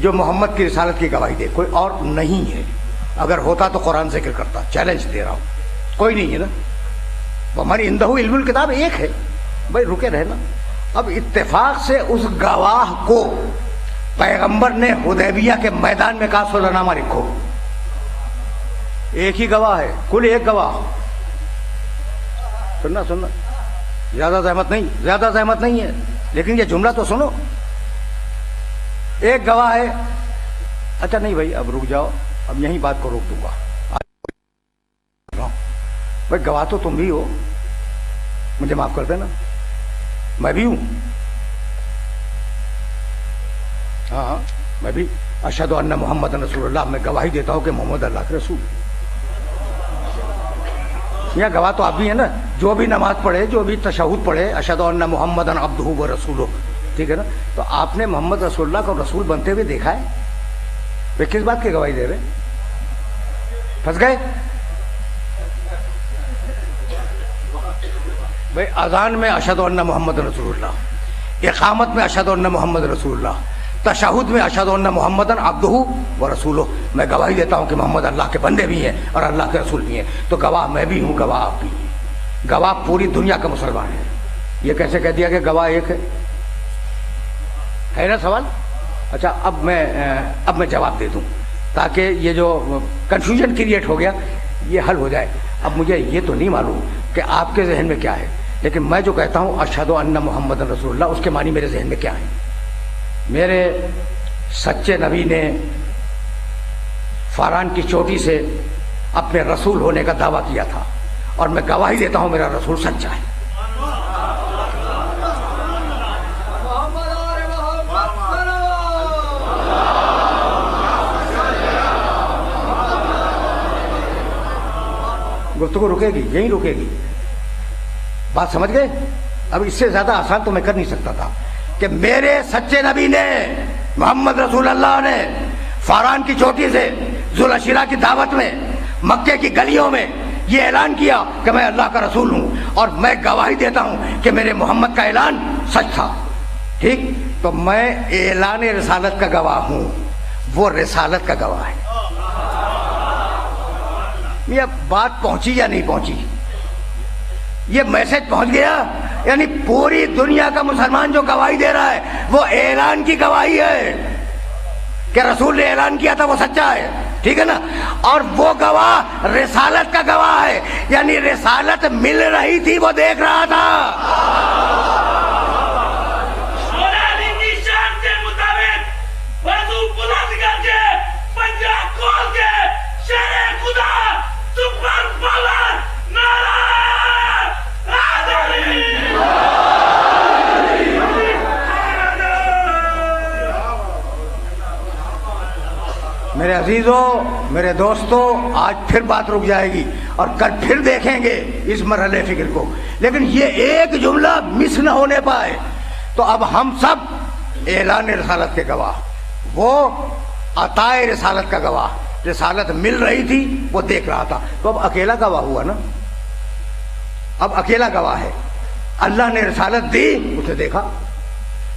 جو محمد کی رسالت کی گواہی دے، کوئی اور نہیں ہے. اگر ہوتا تو قرآن ذکر کرتا. چیلنج دے رہا ہوں، کوئی نہیں ہے نا. ہماری عندہ علم الکتاب ایک ہے. بھائی رکے رہنا. اب اتفاق سے اس گواہ کو پیغمبر نے حدیبیہ کے میدان میں کہا صلح نامہ لکھو. ایک ہی گواہ ہے، کل ایک گواہ. سننا زیادہ زحمت نہیں ہے، لیکن یہ جملہ تو سنو. ایک گواہ ہے. اچھا نہیں بھائی، اب رک جاؤ، اب یہیں بات کو روک دوں گا. بھائی گواہ تو تم بھی ہو، مجھے معاف کر دینا، میں بھی ہوں. ہاں میں بھی اشہد ان محمد رسول اللہ، میں گواہی دیتا ہوں کہ محمد اللہ کے رسول. یہاں گواہ تو آپ بھی ہیں نا، جو بھی نماز پڑھے، جو بھی تشہد پڑھے، اشہد ان محمد عبدہ و رسولہ. ٹھیک ہے نا؟ تو آپ نے محمد رسول اللہ کو رسول بنتے ہوئے دیکھا ہے؟ وہ کس بات کی گواہی دے رہے؟ پھنس گئے بھائی. اذان میں اشہد ان محمد رسول اللہ، اقامت میں اشہد ان محمد رسول اللہ، تشہد میں اشہد ان محمد عبدہ و رسولہ. میں گواہی دیتا ہوں کہ محمد اللہ کے بندے بھی ہیں اور اللہ کے رسول بھی ہیں. تو گواہ میں بھی ہوں، گواہ آپ بھی ہیں. گواہ پوری دنیا کا مسلمان ہے. یہ کیسے کہہ دیا کہ گواہ ایک ہے نا سوال؟ اچھا اب میں جواب دے دوں تاکہ یہ جو کنفیوژن کریٹ ہو گیا یہ حل ہو جائے. اب مجھے یہ تو نہیں معلوم کہ آپ کے ذہن میں کیا ہے، لیکن میں جو کہتا ہوں اشہد ان محمد رسول اللہ، اس کے معنی میرے ذہن میں کیا ہے. میرے سچے نبی نے فاران کی چوٹی سے اپنے رسول ہونے کا دعویٰ کیا تھا، اور میں گواہی دیتا ہوں میرا رسول سچا ہے. گفتگو رکے گی، یہیں رکے گی. بات سمجھ گئے؟ اب اس سے زیادہ آسان تو میں کر نہیں سکتا تھا کہ میرے سچے نبی نے، محمد رسول اللہ نے فاران کی چوٹی سے ذوالعشیرہ کی دعوت میں مکے کی گلیوں میں یہ اعلان کیا کہ میں اللہ کا رسول ہوں، اور میں گواہی دیتا ہوں کہ میرے محمد کا اعلان سچ تھا. ٹھیک، تو میں اعلان رسالت کا گواہ ہوں، وہ رسالت کا گواہ ہے. یہ بات پہنچی یا نہیں پہنچی؟ یہ میسج پہنچ گیا یعنی پوری دنیا کا مسلمان جو گواہی دے رہا ہے وہ اعلان کی گواہی ہے کہ رسول نے اعلان کیا تھا وہ سچا ہے، ٹھیک ہے نا؟ اور وہ گواہ رسالت کا گواہ ہے، یعنی رسالت مل رہی تھی وہ دیکھ رہا تھا۔ میرے عزیزوں، میرے دوستوں، آج پھر بات رک جائے گی اور کل پھر دیکھیں گے اس مرحلے فکر کو، لیکن یہ ایک جملہ مس نہ ہونے پائے۔ تو اب ہم سب اعلان رسالت کے گواہ، وہ عطائے رسالت کا گواہ، رسالت مل رہی تھی وہ دیکھ رہا تھا، تو اب اکیلا گواہ ہوا نا، اب اکیلا گواہ ہے۔ اللہ نے رسالت دی، اسے دیکھا،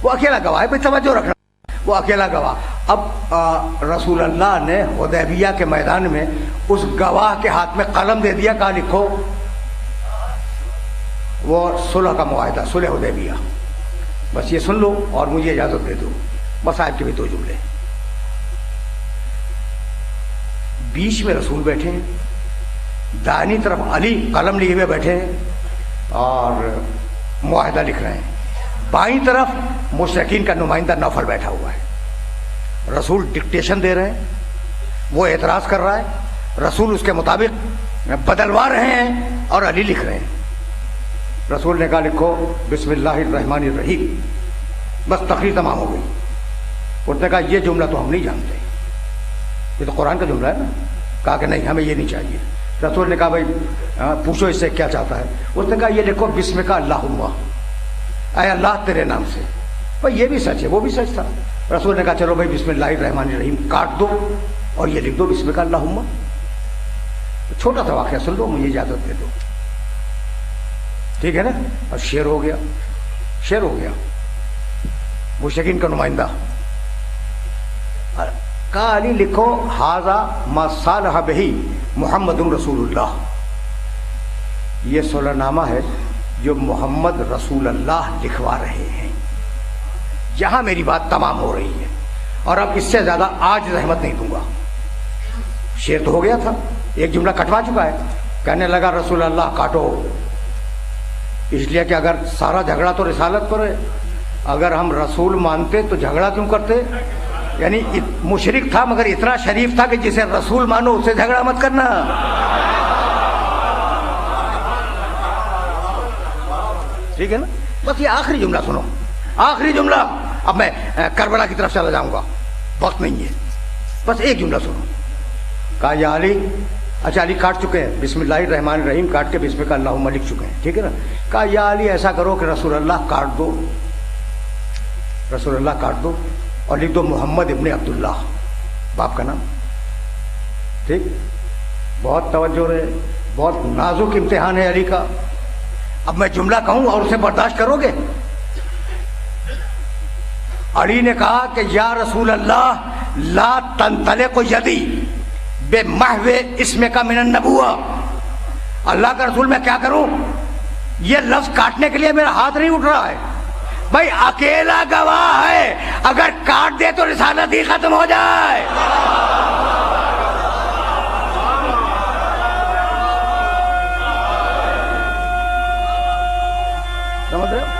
وہ اکیلا گواہ ہے، بھائی توجہ رکھنا، وہ اکیلا گواہ۔ اب رسول اللہ نے حدیبیہ کے میدان میں اس گواہ کے ہاتھ میں قلم دے دیا، کہا لکھو وہ صلح کا معاہدہ، صلح حدیبیہ، بس یہ سن لو اور مجھے اجازت دے دو، بس آپ کے بھی 2 جملے۔ بیچ میں رسول بیٹھے ہیں، دائنی طرف علی قلم لیے ہوئے بیٹھے ہیں اور معاہدہ لکھ رہے ہیں، بائیں طرف مشرکین کا نمائندہ نوفل بیٹھا ہوا ہے۔ رسول ڈکٹیشن دے رہے ہیں، وہ اعتراض کر رہا ہے، رسول اس کے مطابق بدلوا رہے ہیں اور علی لکھ رہے ہیں۔ رسول نے کہا لکھو بسم اللہ الرحمن الرحیم، بس تقریر تمام ہو گئی۔ اس نے کہا یہ جملہ تو ہم نہیں جانتے، یہ تو قرآن کا جملہ ہے نا۔ کہا کہ نہیں، ہمیں یہ نہیں چاہیے۔ رسول نے کہا بھائی پوچھو اس سے کیا چاہتا ہے۔ اس نے کہا یہ لکھو بسم کا اللہم، اے اللہ تیرے نام سے۔ بھائی یہ بھی سچ ہے، وہ بھی سچ تھا۔ رسول نے کہا چلو بھائی بسم اللہ الرحمن الرحیم کاٹ دو اور یہ لکھ دو بسم کا اللہم۔ چھوٹا سا واقعہ سن لو، مجھے اجازت دے دو، ٹھیک ہے نا؟ اور شعر ہو گیا، شعر ہو گیا۔ مشرکین کا نمائندہ کہا علی لکھو ھذا ما صالح بہ محمد رسول اللہ، یہ صلح نامہ ہے جو محمد رسول اللہ لکھوا رہے ہیں، یہاں میری بات تمام ہو رہی ہے اور اب اس سے زیادہ آج رحمت نہیں دوں گا۔ شعر تو ہو گیا تھا، ایک جملہ کٹوا چکا ہے۔ کہنے لگا رسول اللہ کاٹو، اس لیے کہ اگر سارا جھگڑا تو رسالت پر ہے، اگر ہم رسول مانتے تو جھگڑا کیوں کرتے؟ یعنی مشرک تھا مگر اتنا شریف تھا کہ جسے رسول مانو اسے جھگڑا مت کرنا۔ ٹھیک ہے نا؟ بس یہ آخری جملہ سنو، آخری جملہ۔ اب میں کربلا کی طرف چلا جاؤں گا، وقت نہیں ہے، بس ایک جملہ سنو۔ کہا یا علی، اچھا علی کاٹ چکے ہیں، بسم اللہ الرحمن الرحیم کاٹ کے بسم کا اللہم لکھ چکے ہیں، ٹھیک ہے نا؟ کہا یا علی ایسا کرو کہ رسول اللہ کاٹ دو، رسول اللہ کاٹ دو اور لکھ دو محمد ابن عبداللہ، باپ کا نام، ٹھیک؟ بہت توجہ رہے، بہت نازک امتحان ہے علی کا۔ اب میں جملہ کہوں اور اسے برداشت کرو گے؟ علی نے کہا کہ یا رسول اللہ لا تنطلق یدی بمحو اسم کا من النبوہ، اللہ کا رسول میں کیا کروں؟ یہ لفظ کاٹنے کے لیے میرا ہاتھ نہیں اٹھ رہا ہے۔ بھائی اکیلا گواہ ہے، اگر کاٹ دے تو رسالت ہی ختم ہو جائے۔ سمجھ رہے ہو؟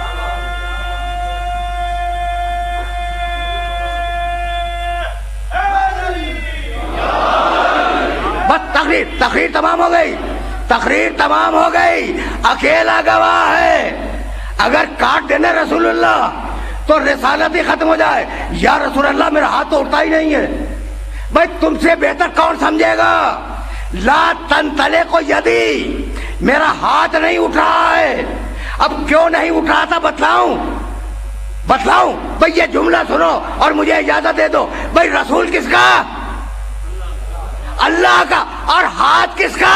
تقریر تمام ہو گئی، تقریر تمام ہو گئی، اکیلا گواہ ہے، اگر کاٹ دینا رسول اللہ تو رسالت ہی ختم ہو جائے۔ یا رسول اللہ میرا ہاتھ تو اٹھتا ہی نہیں ہے۔ بھائی تم سے بہتر کون سمجھے گا؟ لا تنطلق یدی، میرا ہاتھ نہیں اٹھ رہا ہے۔ اب کیوں نہیں اٹھ رہا تھا بتلاؤں؟ بھائی یہ جملہ سنو اور مجھے اجازت دے دو۔ بھائی رسول کس کا؟ اللہ کا، اور ہاتھ کس کا؟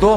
2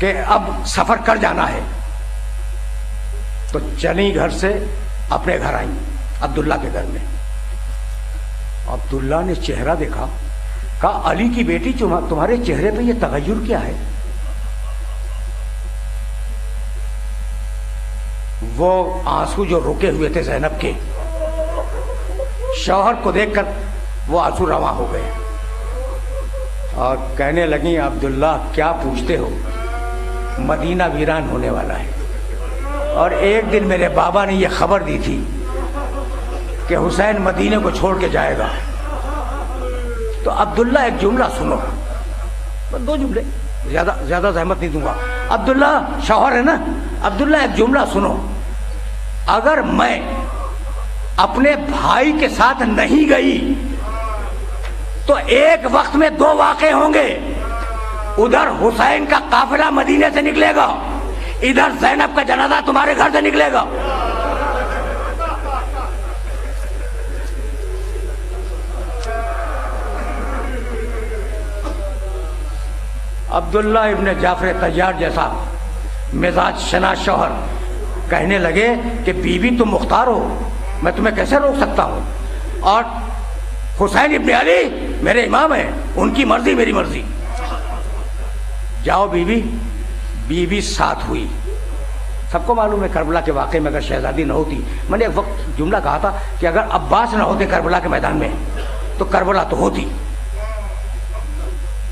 کہ اب سفر کر جانا ہے، تو چلی گھر سے اپنے گھر آئیں عبداللہ کے گھر میں۔ عبداللہ نے چہرہ دیکھا، کہا علی کی بیٹی تمہارے چہرے پہ یہ تغیر کیا ہے؟ وہ آنسو جو رکے ہوئے تھے زینب کے، شوہر کو دیکھ کر وہ آنسو رواں ہو گئے اور کہنے لگیں عبداللہ کیا پوچھتے ہو، مدینہ ویران ہونے والا ہے، اور ایک دن میرے بابا نے یہ خبر دی تھی کہ حسین مدینے کو چھوڑ کے جائے گا۔ تو عبداللہ ایک جملہ سنو، بس 2 جملے، زیادہ زحمت نہیں دوں گا۔ عبداللہ شوہر ہے نا، عبداللہ ایک جملہ سنو، اگر میں اپنے بھائی کے ساتھ نہیں گئی تو ایک وقت میں 2 واقعے ہوں گے، ادھر حسین کا قافلہ مدینے سے نکلے گا، ادھر زینب کا جنازہ تمہارے گھر سے نکلے گا۔ عبداللہ ابن جعفر طیار جیسا مزاج شناس شوہر کہنے لگے کہ بیوی تم مختار ہو، میں تمہیں کیسے روک سکتا ہوں، اور حسین ابن علی میرے امام ہیں، ان کی مرضی میری مرضی، جاؤ بیوی۔ بیوی ساتھ ہوئی۔ سب کو معلوم ہے کربلا کے واقعے میں اگر شہزادی نہ ہوتی، میں نے ایک وقت جملہ کہا تھا کہ اگر عباس نہ ہوتے کربلا کے میدان میں تو کربلا تو ہوتی۔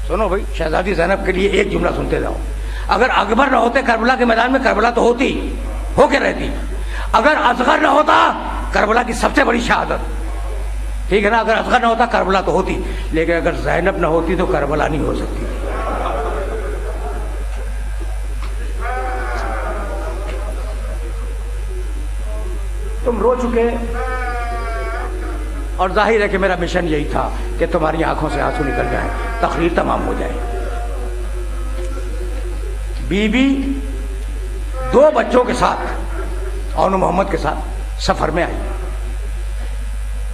سنو بھائی، شہزادی زینب کے لیے ایک جملہ سنتے جاؤ، اگر اکبر نہ ہوتے کربلا کے میدان میں کربلا تو ہوتی، ہو کے رہتی۔ اگر اصغر نہ ہوتا، کربلا کی سب سے بڑی شہادت، ٹھیک ہے نا، اگر اصغر نہ ہوتا کربلا تو ہوتی، لیکن اگر زینب نہ ہوتی تو کربلا نہیں ہو سکتی۔ تم رو چکے، اور ظاہر ہے کہ میرا مشن یہی تھا کہ تمہاری آنکھوں سے آنسو نکل جائیں، تقریر تمام ہو جائے۔ بی بی 2 بچوں کے ساتھ اور محمد کے ساتھ سفر میں آئی۔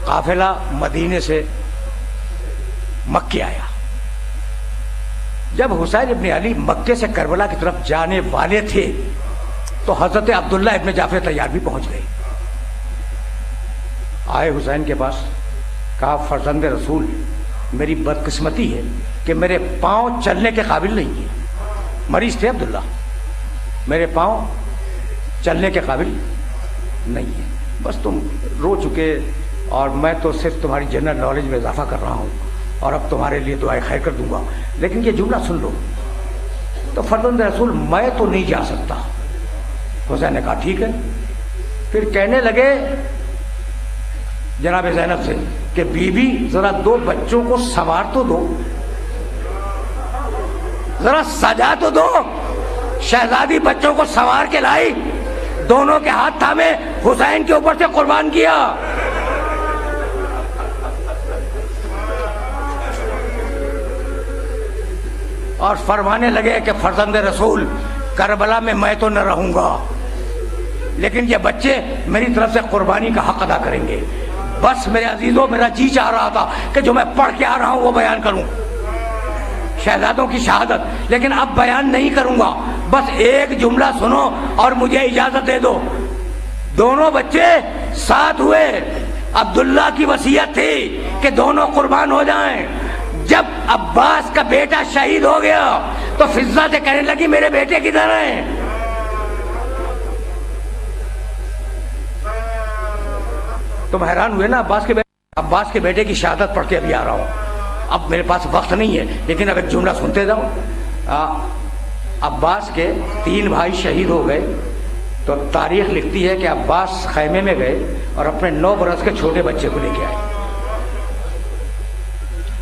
قافلہ مدینے سے مکے آیا۔ جب حسین ابن علی مکے سے کربلا کی طرف جانے والے تھے تو حضرت عبداللہ ابن جعفر طیار بھی پہنچ گئے۔ آئے حسین کے پاس، کہا فرزند رسول، میری بدقسمتی ہے کہ میرے پاؤں چلنے کے قابل نہیں ہیں۔ مریض تھے عبداللہ، میرے پاؤں چلنے کے قابل نہیں ہیں، بس تم رو چکے، اور میں تو صرف تمہاری جنرل نالج میں اضافہ کر رہا ہوں، اور اب تمہارے لیے دعائیں خیر کر دوں گا، لیکن یہ جملہ سن لو۔ تو فرزند رسول میں تو نہیں جا سکتا۔ حسین نے کہا ٹھیک ہے۔ پھر کہنے لگے جناب زینب سے کہ بی بی ذرا 2 بچوں کو سنوار تو دو، ذرا سجا تو دو۔ شہزادی بچوں کو سنوار کے لائی، دونوں کے ہاتھ تھامے حسین کے اوپر سے قربان کیا۔ اور فرمانے لگے کہ فرزند رسول، کربلا میں میں تو نہ رہوں گا، لیکن یہ بچے میری طرف سے قربانی کا حق ادا کریں گے۔ بس میرے عزیزوں، میرا جی چاہ رہا تھا کہ جو میں پڑھ کے آ رہا ہوں وہ بیان کروں، شہزادوں کی شہادت، لیکن اب بیان نہیں کروں گا، بس ایک جملہ سنو اور مجھے اجازت دے دو۔ دونوں بچے ساتھ ہوئے۔ عبداللہ کی وصیت تھی کہ دونوں قربان ہو جائیں۔ جب عباس کا بیٹا شہید ہو گیا تو فضہ سے کہنے لگی میرے بیٹے کدھر ہیں؟ تم حیران ہوئے نا عباس کے بیٹے کی شہادت پڑھ کے ابھی آ رہا ہوں، اب میرے پاس وقت نہیں ہے، لیکن اب ایک جملہ سنتے جاؤ۔ عباس کے 3 بھائی شہید ہو گئے، تو تاریخ لکھتی ہے کہ عباس خیمے میں گئے اور اپنے 9 برس کے چھوٹے بچے کو لے کے آئے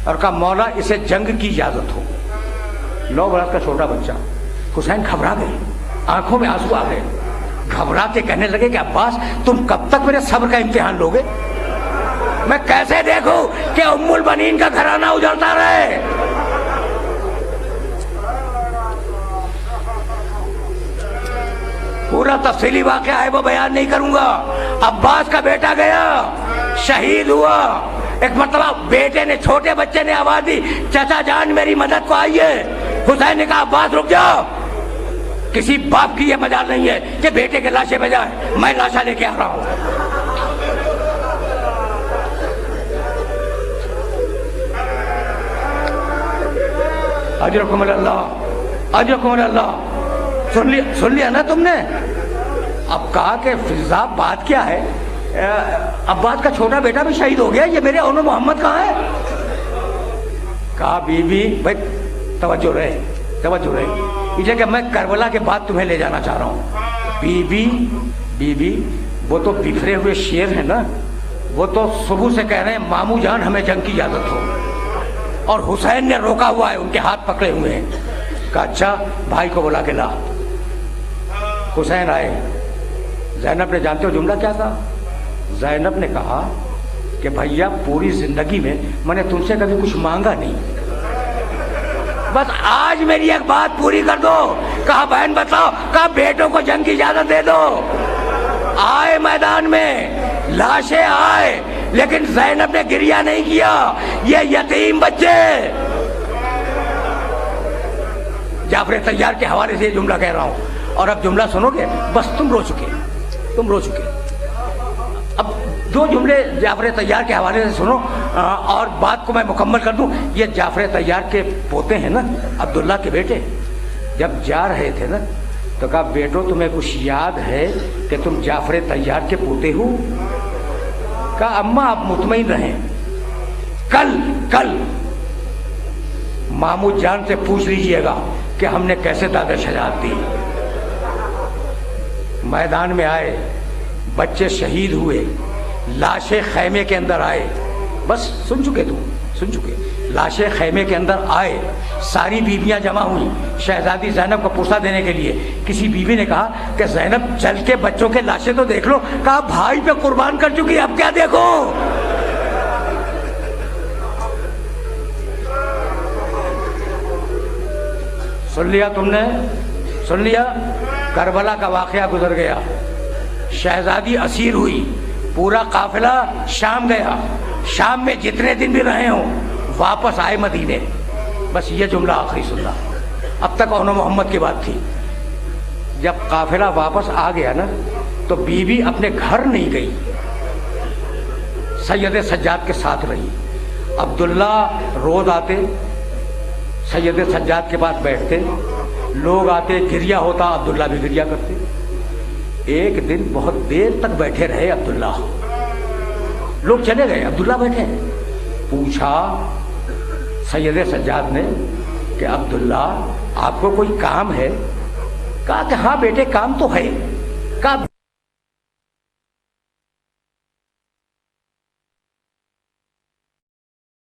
اور کہا مولا اسے جنگ کی اجازت ہو۔ 9 برس کا چھوٹا بچہ۔ حسین گھبرا گئے، آنکھوں میں آنسو آ گئے، گھبرا کے کہنے لگے کہ عباس تم کب تک میرے صبر کا امتحان لوگے؟ میں کیسے دیکھوں کہ ام البنین کا گھرانہ اجڑتا رہے؟ پورا تفصیلی واقعہ ہے وہ بیان نہیں کروں گا۔ عباس کا بیٹا گیا، شہید ہوا۔ ایک مرتبہ بیٹے نے، چھوٹے بچے نے آواز دی چچا جان میری مدد کو آئیے۔ حسین نے کہا عباس رک جاؤ، کسی باپ کی یہ مجال نہیں ہے کہ بیٹے کے لاشیں بجائے میں لاشا لے کے آ رہا ہوں. اجرکم اللہ، اجرکم اللہ. سن لیا نا تم نے؟ اب کہا کہ فضا بات کیا ہے؟ عباس کا چھوٹا بیٹا بھی شہید ہو گیا، یہ میرے اونو محمد کہاں ہے؟ کہا بی بی بھائی توجہ رہے، توجہ رہے، یہ کہ میں کربلا کے بعد تمہیں لے جانا چاہ رہا ہوں. بی بی وہ تو بکھرے ہوئے شیر ہیں نا، وہ تو صبح سے کہہ رہے ہیں ماموں جان ہمیں جنگ کی اجازت ہو، اور حسین نے روکا ہوا ہے، ان کے ہاتھ پکڑے ہوئے ہیں. کہا اچھا بھائی کو بلا کے لا. حسین آئے. زینب نے جانتے ہو جملہ کیا تھا؟ زینب نے کہا کہ بھیا پوری زندگی میں نے تم سے کبھی کچھ مانگا نہیں، بس آج میری ایک بات پوری کر دو. کہا بہن بتاؤ. کہا بیٹوں کو جنگ کی اجازت دے دو. آئے میدان میں، لاشیں آئے، لیکن زینب نے گریہ نہیں کیا. یہ یتیم بچے. جعفر طیار کے حوالے سے یہ جملہ کہہ رہا ہوں، اور اب جملہ سنو گے بس تم رو چکے، تم رو چکے. اب دو جملے جعفر طیار کے حوالے سے سنو اور بات کو میں مکمل کر دوں. یہ جعفر طیار کے پوتے ہیں نا، عبداللہ کے بیٹے، جب جا رہے تھے نا تو کہا بیٹو تمہیں کچھ یاد ہے کہ تم جعفر طیار کے پوتے ہو؟ کہا اماں آپ مطمئن رہیں، کل مامو جان سے پوچھ لیجئے گا کہ ہم نے کیسے دادا شجاعت دی. میدان میں آئے، بچے شہید ہوئے، لاشیں خیمے کے اندر آئے. بس سن چکے تم، سن چکے. لاشیں خیمے کے اندر آئے، ساری بیویاں جمع ہوئی شہزادی زینب کو پرسہ دینے کے لیے. کسی بیوی نے کہا کہ زینب چل کے بچوں کے لاشیں تو دیکھ لو. کہا بھائی پہ قربان کر چکی، اب کیا دیکھو. سن لیا تم نے؟ سن لیا؟ کربلا کا واقعہ گزر گیا، شہزادی اسیر ہوئی، پورا قافلہ شام گیا. شام میں جتنے دن بھی رہے ہوں واپس آئے مدینے. بس یہ جملہ آخری سننا. اب تک اونو محمد کی بات تھی. جب قافلہ واپس آ گیا نا تو بیوی اپنے گھر نہیں گئی، سید سجاد کے ساتھ رہی. عبداللہ روز آتے، سید سجاد کے پاس بیٹھتے، لوگ آتے، گریہ ہوتا، عبداللہ بھی گریہ کرتے. ایک دن بہت دیر تک بیٹھے رہے عبداللہ. لوگ چلے گئے، عبداللہ بیٹھے. پوچھا سید سجاد نے کہ عبداللہ آپ کو کوئی کام ہے؟ کہا کہ ہاں بیٹے کام تو ہے. کہا